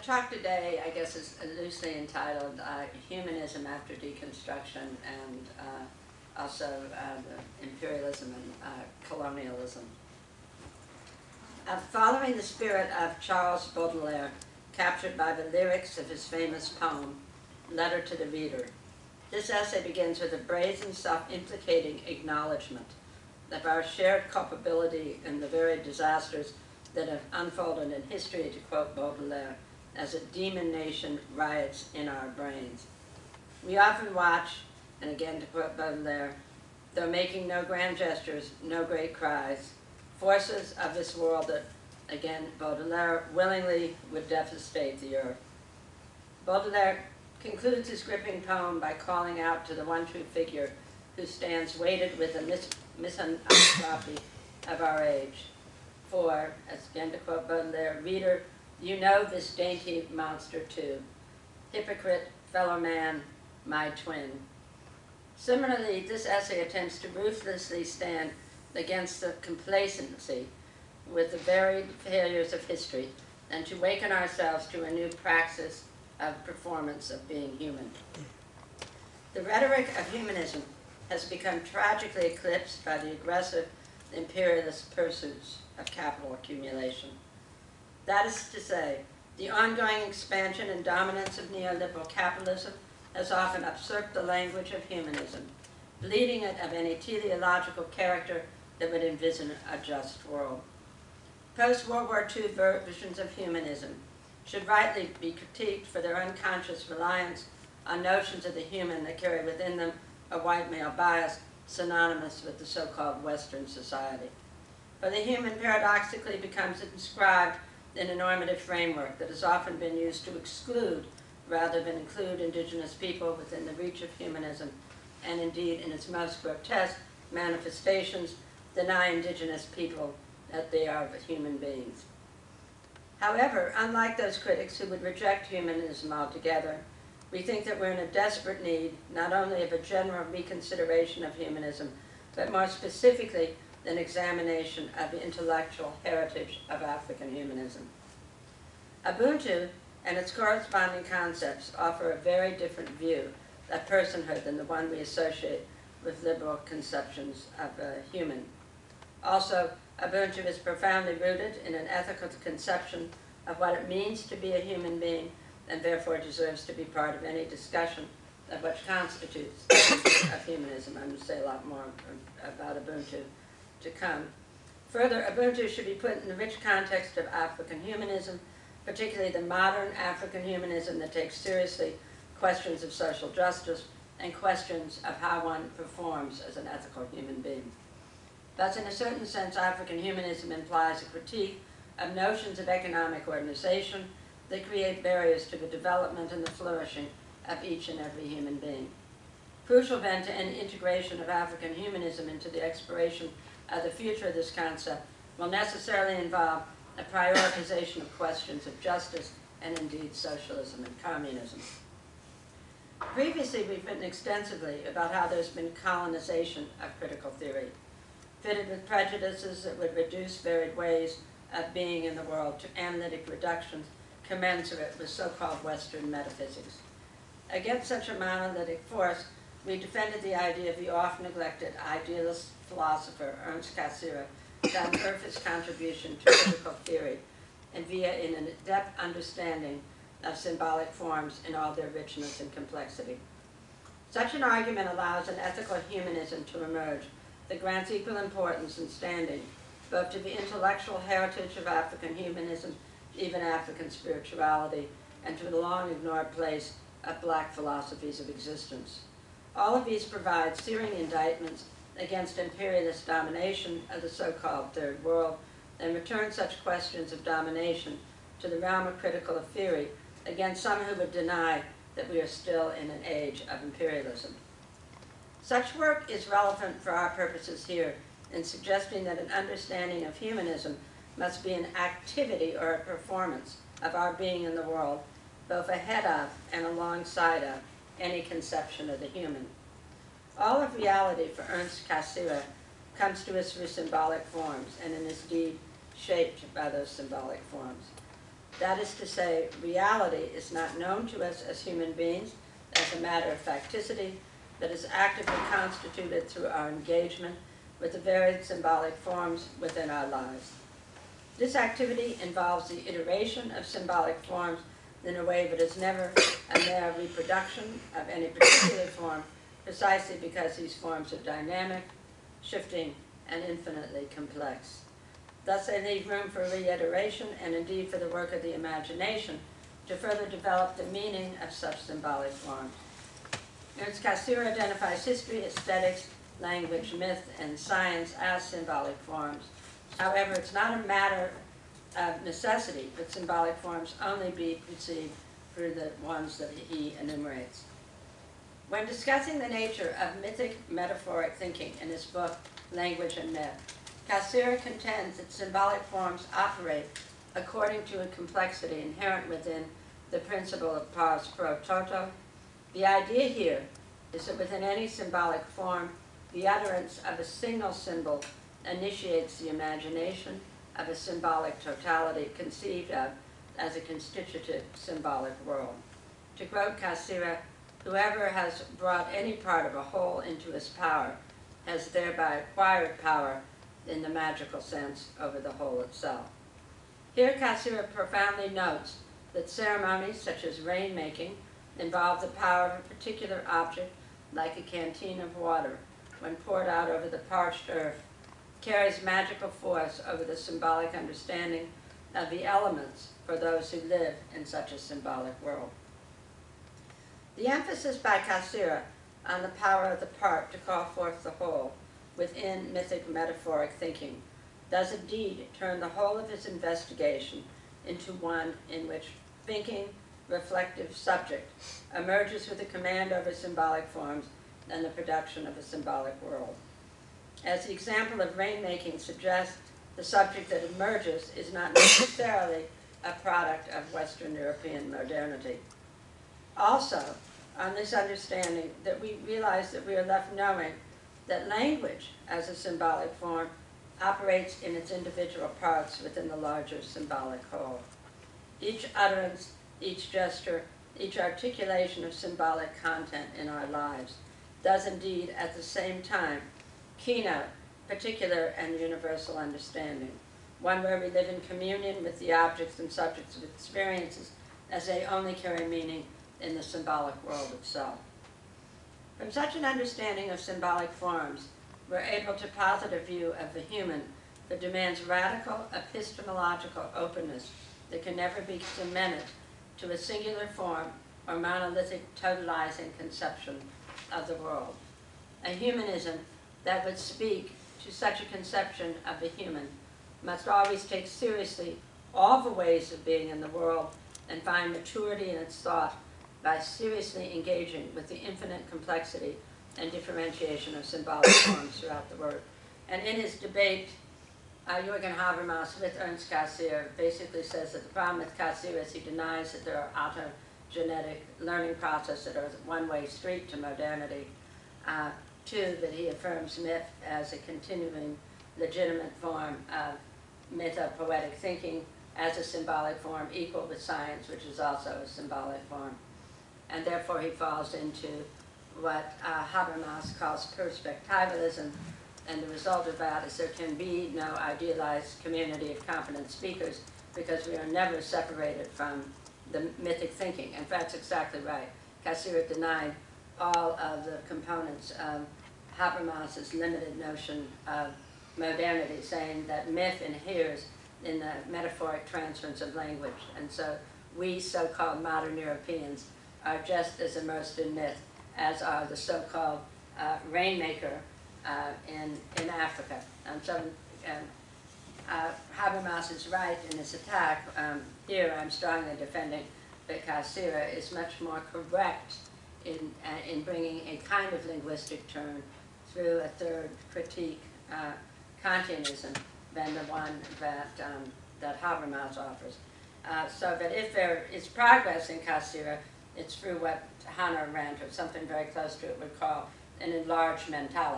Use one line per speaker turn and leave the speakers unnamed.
talk today, I guess, is loosely entitled Humanism After Deconstruction and also the Imperialism and Colonialism. Following the spirit of Charles Baudelaire, captured by the lyrics of his famous poem, Letter to the Reader, this essay begins with a brazen, self-implicating acknowledgement of our shared culpability in the very disasters that have unfolded in history, to quote Baudelaire, as a demon nation riots in our brains. We often watch, and again to quote Baudelaire, though making no grand gestures, no great cries, forces of this world that, again, Baudelaire willingly would devastate the earth. Baudelaire concludes his gripping poem by calling out to the one true figure who stands weighted with the misanthropy of our age. For, as again to quote Baudelaire, reader, you know this dainty monster too. Hypocrite, fellow man, my twin. Similarly, this essay attempts to ruthlessly stand against the complacency with the varied failures of history and to waken ourselves to a new praxis of performance of being human. The rhetoric of humanism has become tragically eclipsed by the aggressive imperialist pursuits of capital accumulation. That is to say, the ongoing expansion and dominance of neoliberal capitalism has often usurped the language of humanism, bleeding it of any teleological character that would envision a just world. Post-World War II versions of humanism should rightly be critiqued for their unconscious reliance on notions of the human that carry within them a white male bias synonymous with the so-called Western society. But the human paradoxically becomes inscribed in a normative framework that has often been used to exclude rather than include indigenous people within the reach of humanism, and indeed in its most grotesque manifestations deny indigenous people that they are human beings. However, unlike those critics who would reject humanism altogether, we think that we're in a desperate need not only of a general reconsideration of humanism, but more specifically an examination of the intellectual heritage of African humanism. Ubuntu and its corresponding concepts offer a very different view of personhood than the one we associate with liberal conceptions of a human. Also, Ubuntu is profoundly rooted in an ethical conception of what it means to be a human being, and therefore deserves to be part of any discussion of what constitutes of humanism. I'm going to say a lot more about Ubuntu to come. Further, Ubuntu should be put in the rich context of African humanism, particularly the modern African humanism that takes seriously questions of social justice and questions of how one performs as an ethical human being. Thus, in a certain sense, African humanism implies a critique of notions of economic organization that create barriers to the development and the flourishing of each and every human being. Crucial then to any integration of African humanism into the exploration of the future of this concept will necessarily involve a prioritization of questions of justice and indeed socialism and communism. Previously, we've written extensively about how there's been colonization of critical theory, fitted with prejudices that would reduce varied ways of being in the world to analytic reductions commensurate with so-called Western metaphysics. Against such a monolithic force, we defended the idea of the oft-neglected idealist philosopher Ernst Cassirer to unearth his contribution to critical theory and via in an adept understanding of symbolic forms in all their richness and complexity. Such an argument allows an ethical humanism to emerge that grants equal importance and standing both to the intellectual heritage of African humanism, even African spirituality, and to the long-ignored place of black philosophies of existence. All of these provide searing indictments against imperialist domination of the so-called Third World and return such questions of domination to the realm of critical theory against some who would deny that we are still in an age of imperialism. Such work is relevant for our purposes here in suggesting that an understanding of humanism must be an activity or a performance of our being in the world, both ahead of and alongside of any conception of the human. All of reality for Ernst Cassirer comes to us through symbolic forms and is indeed shaped by those symbolic forms. That is to say, reality is not known to us as human beings as a matter of facticity that is actively constituted through our engagement with the varied symbolic forms within our lives. This activity involves the iteration of symbolic forms in a way that is never a mere reproduction of any particular form, precisely because these forms are dynamic, shifting, and infinitely complex. Thus they leave room for reiteration and indeed for the work of the imagination to further develop the meaning of such symbolic forms. Ernst Cassirer identifies history, aesthetics, language, myth, and science as symbolic forms. However, it's not a matter of necessity that symbolic forms only be perceived through the ones that he enumerates. When discussing the nature of mythic metaphoric thinking in his book, Language and Myth, Cassirer contends that symbolic forms operate according to a complexity inherent within the principle of pars pro toto. The idea here is that within any symbolic form, the utterance of a single symbol initiates the imagination of a symbolic totality conceived of as a constitutive symbolic world. To quote Cassirer, whoever has brought any part of a whole into his power has thereby acquired power in the magical sense over the whole itself. Here Cassirer profoundly notes that ceremonies such as rainmaking involve the power of a particular object, like a canteen of water, when poured out over the parched earth, carries magical force over the symbolic understanding of the elements for those who live in such a symbolic world. The emphasis by Cassirer on the power of the part to call forth the whole within mythic metaphoric thinking does indeed turn the whole of his investigation into one in which thinking, reflective subject emerges with a command over symbolic forms and the production of a symbolic world. As the example of rainmaking suggests, the subject that emerges is not necessarily a product of Western European modernity. Also, on this understanding, that we realize that we are left knowing that language, as a symbolic form, operates in its individual parts within the larger symbolic whole. Each utterance, each gesture, each articulation of symbolic content in our lives does indeed, at the same time, keynote particular and universal understanding, one where we live in communion with the objects and subjects of experiences as they only carry meaning in the symbolic world itself. From such an understanding of symbolic forms, we're able to posit a view of the human that demands radical epistemological openness that can never be cemented to a singular form or monolithic totalizing conception of the world. A humanism that would speak to such a conception of the human must always take seriously all the ways of being in the world and find maturity in its thought by seriously engaging with the infinite complexity and differentiation of symbolic forms throughout the work. And in his debate, Jürgen Habermas with Ernst Cassirer basically says that the problem with Cassirer is he denies that there are autogenetic learning processes that are a one-way street to modernity. Two, that he affirms myth as a continuing legitimate form of mythopoetic thinking as a symbolic form equal with science, which is also a symbolic form. And therefore he falls into what Habermas calls perspectivalism, and the result of that is there can be no idealized community of competent speakers because we are never separated from the mythic thinking. In fact, it's exactly right. Cassirer denied all of the components of Habermas's limited notion of modernity, saying that myth inheres in the metaphoric transference of language. And so we so-called modern Europeans are just as immersed in myth as are the so-called rainmaker in Africa. And so Habermas is right in his attack. Here I'm strongly defending that Cassirer is much more correct in bringing a kind of linguistic turn through a third critique, Kantianism, than the one that Habermas offers. So that if there is progress in Cassirer, it's through what Hannah Arendt, or something very close to it, would call an enlarged mentality.